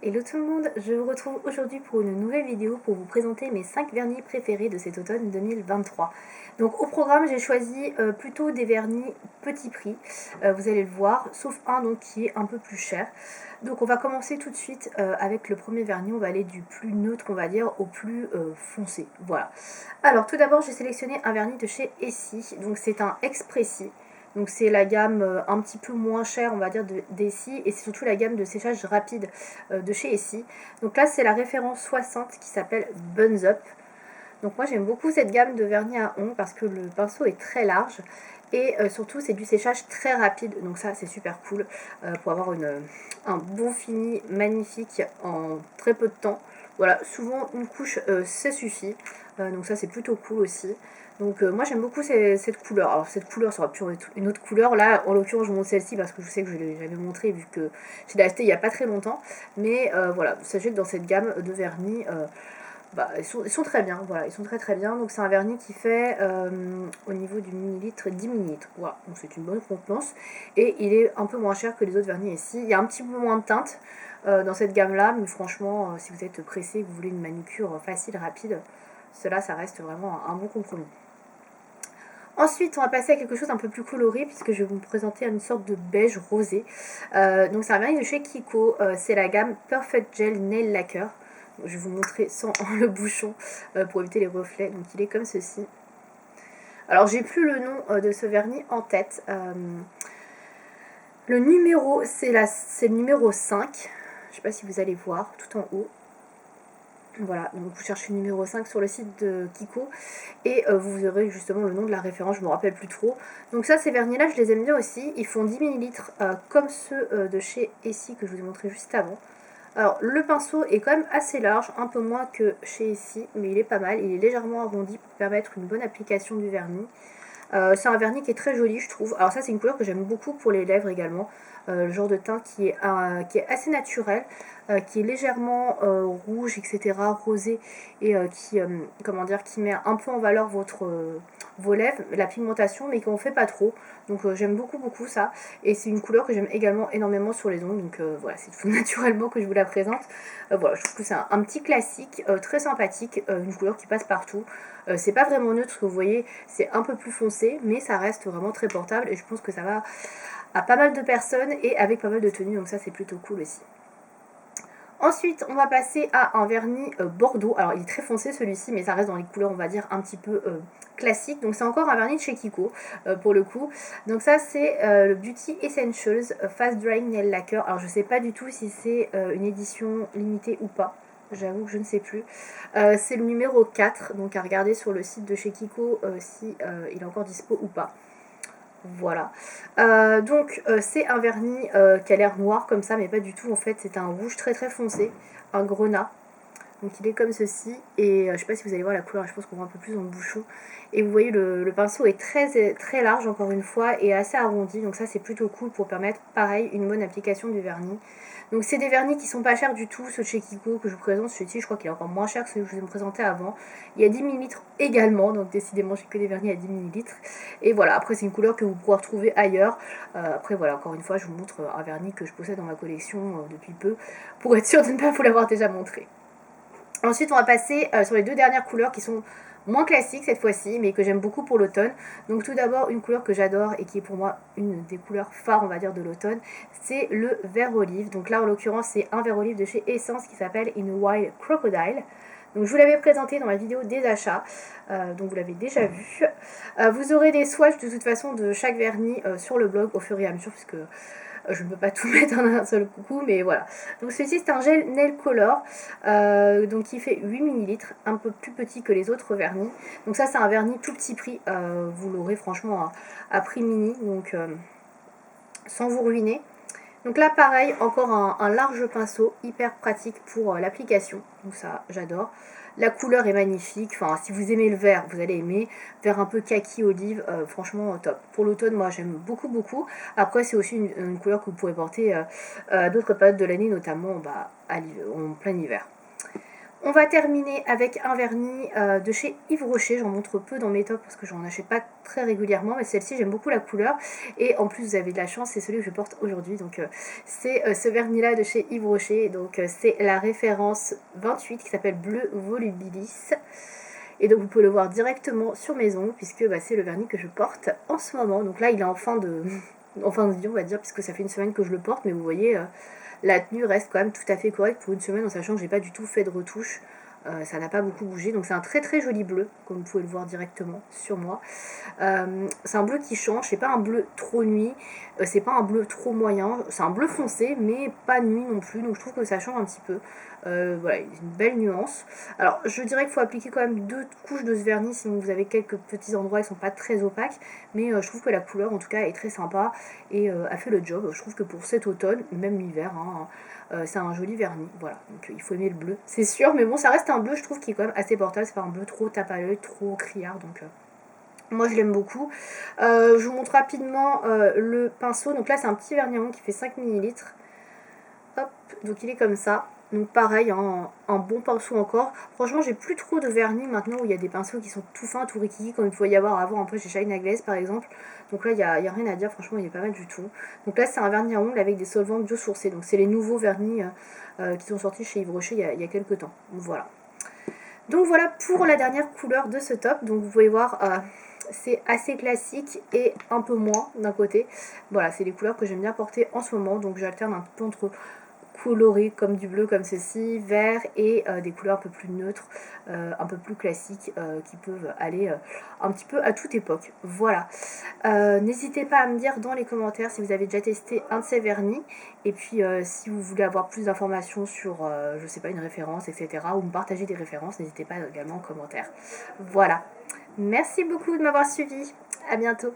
Hello tout le monde, je vous retrouve aujourd'hui pour une nouvelle vidéo pour vous présenter mes 5 vernis préférés de cet automne 2023. Donc au programme j'ai choisi plutôt des vernis petit prix, vous allez le voir, sauf un donc qui est un peu plus cher. Donc on va commencer tout de suite avec le premier vernis, on va aller du plus neutre on va dire au plus foncé. Voilà. Alors tout d'abord j'ai sélectionné un vernis de chez Essie, donc c'est un Expressis. Donc c'est la gamme un petit peu moins chère on va dire d'Essie et c'est surtout la gamme de séchage rapide de chez Essie. Donc là c'est la référence 60 qui s'appelle Buns Up. Donc moi j'aime beaucoup cette gamme de vernis à ongles parce que le pinceau est très large et surtout c'est du séchage très rapide, donc ça c'est super cool pour avoir un bon fini magnifique en très peu de temps. Voilà, souvent une couche ça suffit, donc ça c'est plutôt cool aussi. Donc moi j'aime beaucoup cette couleur. Alors cette couleur ça aurait pu être une autre couleur. Là en l'occurrence je montre celle-ci parce que je sais que je l'ai jamais montré vu que je l'ai acheté il n'y a pas très longtemps. Mais voilà, sachez que dans cette gamme de vernis, ils sont très bien. Voilà, ils sont très très bien. Donc c'est un vernis qui fait au niveau du millilitre 10 millilitres. Voilà, donc c'est une bonne contenance. Et il est un peu moins cher que les autres vernis ici. Il y a un petit peu moins de teinte dans cette gamme-là. Mais franchement, si vous êtes pressé, que vous voulez une manucure facile, rapide, cela ça reste vraiment un bon compromis. Ensuite, on va passer à quelque chose un peu plus coloré puisque je vais vous présenter une sorte de beige rosé. Donc c'est un vernis de chez Kiko, c'est la gamme Perfect Gel Nail Lacquer. Je vais vous montrer sans le bouchon pour éviter les reflets. Donc il est comme ceci. Alors j'ai plus le nom de ce vernis en tête. Le numéro, c'est le numéro 5. Je ne sais pas si vous allez voir tout en haut. Voilà, donc vous cherchez le numéro 5 sur le site de Kiko et vous aurez justement le nom de la référence, je ne me rappelle plus trop. Donc ça, ces vernis là je les aime bien aussi, ils font 10 ml comme ceux de chez Essie que je vous ai montré juste avant. Alors le pinceau est quand même assez large, un peu moins que chez Essie, mais il est pas mal, il est légèrement arrondi pour permettre une bonne application du vernis. C'est un vernis qui est très joli je trouve. Alors ça c'est une couleur que j'aime beaucoup pour les lèvres également. Le genre de teint qui est assez naturel, qui est légèrement rouge, etc., rosé, et qui met un peu en valeur vos lèvres, la pigmentation, mais qu'on ne fait pas trop. Donc j'aime beaucoup beaucoup ça. Et c'est une couleur que j'aime également énormément sur les ongles. Donc voilà, c'est tout naturellement que je vous la présente. Voilà, je trouve que c'est un petit classique, très sympathique, une couleur qui passe partout. C'est pas vraiment neutre, ce que vous voyez, c'est un peu plus foncé, mais ça reste vraiment très portable et je pense que ça va à pas mal de personnes et avec pas mal de tenues, donc ça c'est plutôt cool aussi. Ensuite, on va passer à un vernis Bordeaux. Alors, il est très foncé celui-ci, mais ça reste dans les couleurs, on va dire, un petit peu classiques. Donc, c'est encore un vernis de chez Kiko, pour le coup. Donc, ça, c'est le Beauty Essentials Fast Drying Nail Lacquer. Alors, je sais pas du tout si c'est une édition limitée ou pas. J'avoue que je ne sais plus. C'est le numéro 4, donc à regarder sur le site de chez Kiko si il est encore dispo ou pas. Voilà. C'est un vernis qui a l'air noir comme ça, mais pas du tout. En fait, c'est un rouge très très foncé, un grenat. Donc il est comme ceci. Et je sais pas si vous allez voir la couleur, je pense qu'on voit un peu plus dans le bouchon. Et vous voyez, le pinceau est très très large encore une fois et assez arrondi. Donc ça c'est plutôt cool pour permettre pareil une bonne application du vernis. Donc c'est des vernis qui sont pas chers du tout, ceux de chez Kiko que je vous présente, celui-ci je crois qu'il est encore moins cher que celui que je vous ai présenté avant. Il y a 10 millilitres également, donc décidément j'ai que des vernis à 10 millilitres. Et voilà, après c'est une couleur que vous pourrez retrouver ailleurs. Après voilà, encore une fois je vous montre un vernis que je possède dans ma collection depuis peu, pour être sûr de ne pas vous l'avoir déjà montré. Ensuite, on va passer sur les deux dernières couleurs qui sont moins classiques cette fois-ci, mais que j'aime beaucoup pour l'automne. Donc tout d'abord, une couleur que j'adore et qui est pour moi une des couleurs phares, on va dire, de l'automne, c'est le vert olive. Donc là, en l'occurrence, c'est un vert olive de chez Essence qui s'appelle In Wild Crocodile. Donc je vous l'avais présenté dans ma vidéo des achats, donc vous l'avez déjà vu. Vous aurez des swatchs de toute façon de chaque vernis sur le blog au fur et à mesure, puisque je ne peux pas tout mettre en un seul coup, mais voilà. Donc celui-ci c'est un gel nail color, donc qui fait 8 millilitres, un peu plus petit que les autres vernis. Donc ça c'est un vernis tout petit prix, vous l'aurez franchement à prix mini, donc sans vous ruiner. Donc là pareil, encore un large pinceau, hyper pratique pour l'application, donc ça j'adore. La couleur est magnifique, enfin si vous aimez le vert, vous allez aimer. Vert un peu kaki olive, franchement top. Pour l'automne, moi j'aime beaucoup beaucoup. Après c'est aussi une couleur que vous pourrez porter à d'autres périodes de l'année, notamment en plein hiver. On va terminer avec un vernis de chez Yves Rocher. J'en montre peu dans mes tops parce que j'en achète pas très régulièrement, mais celle-ci j'aime beaucoup la couleur. Et en plus vous avez de la chance, c'est celui que je porte aujourd'hui. Donc c'est ce vernis là de chez Yves Rocher. Donc c'est la référence 28 qui s'appelle Bleu Volubilis. Et donc vous pouvez le voir directement sur mes ongles puisque c'est le vernis que je porte en ce moment. Donc là il est en fin de vie on va dire puisque ça fait une semaine que je le porte, mais vous voyez la tenue reste quand même tout à fait correcte pour une semaine en sachant que j'ai pas du tout fait de retouche. Ça n'a pas beaucoup bougé, donc c'est un très très joli bleu, comme vous pouvez le voir directement sur moi. C'est un bleu qui change, c'est pas un bleu trop nuit, c'est pas un bleu trop moyen, c'est un bleu foncé, mais pas nuit non plus, donc je trouve que ça change un petit peu. Voilà, une belle nuance. Alors je dirais qu'il faut appliquer quand même 2 couches de ce vernis, sinon vous avez quelques petits endroits qui sont pas très opaques, mais je trouve que la couleur en tout cas est très sympa et a fait le job. Je trouve que pour cet automne, même l'hiver, c'est un joli vernis, voilà, donc il faut aimer le bleu, c'est sûr, mais bon, ça reste un bleu, je trouve, qui est quand même assez portable, c'est pas un bleu trop tape à l'œil, trop criard, donc moi je l'aime beaucoup. Je vous montre rapidement le pinceau, donc là c'est un petit vernis rond qui fait 5 ml, hop, donc il est comme ça. Donc pareil, un bon pinceau encore. Franchement, j'ai plus trop de vernis maintenant où il y a des pinceaux qui sont tout fins, tout rikiki, comme il pouvait y avoir avant. Après, chez Shine Glaze par exemple. Donc là, il y a rien à dire. Franchement, il est pas mal du tout. Donc là, c'est un vernis à ongles avec des solvants biosourcés. Donc c'est les nouveaux vernis qui sont sortis chez Yves Rocher il y a quelques temps. Voilà. Donc voilà pour la dernière couleur de ce top. Donc vous pouvez voir, c'est assez classique et un peu moins d'un côté. Voilà, c'est les couleurs que j'aime bien porter en ce moment. Donc j'alterne un peu entre colorés comme du bleu comme ceci, vert et des couleurs un peu plus neutres, un peu plus classiques qui peuvent aller un petit peu à toute époque. Voilà. N'hésitez pas à me dire dans les commentaires si vous avez déjà testé un de ces vernis et puis si vous voulez avoir plus d'informations sur, je sais pas, une référence, etc. ou me partager des références, n'hésitez pas également en commentaire. Voilà. Merci beaucoup de m'avoir suivi. À bientôt.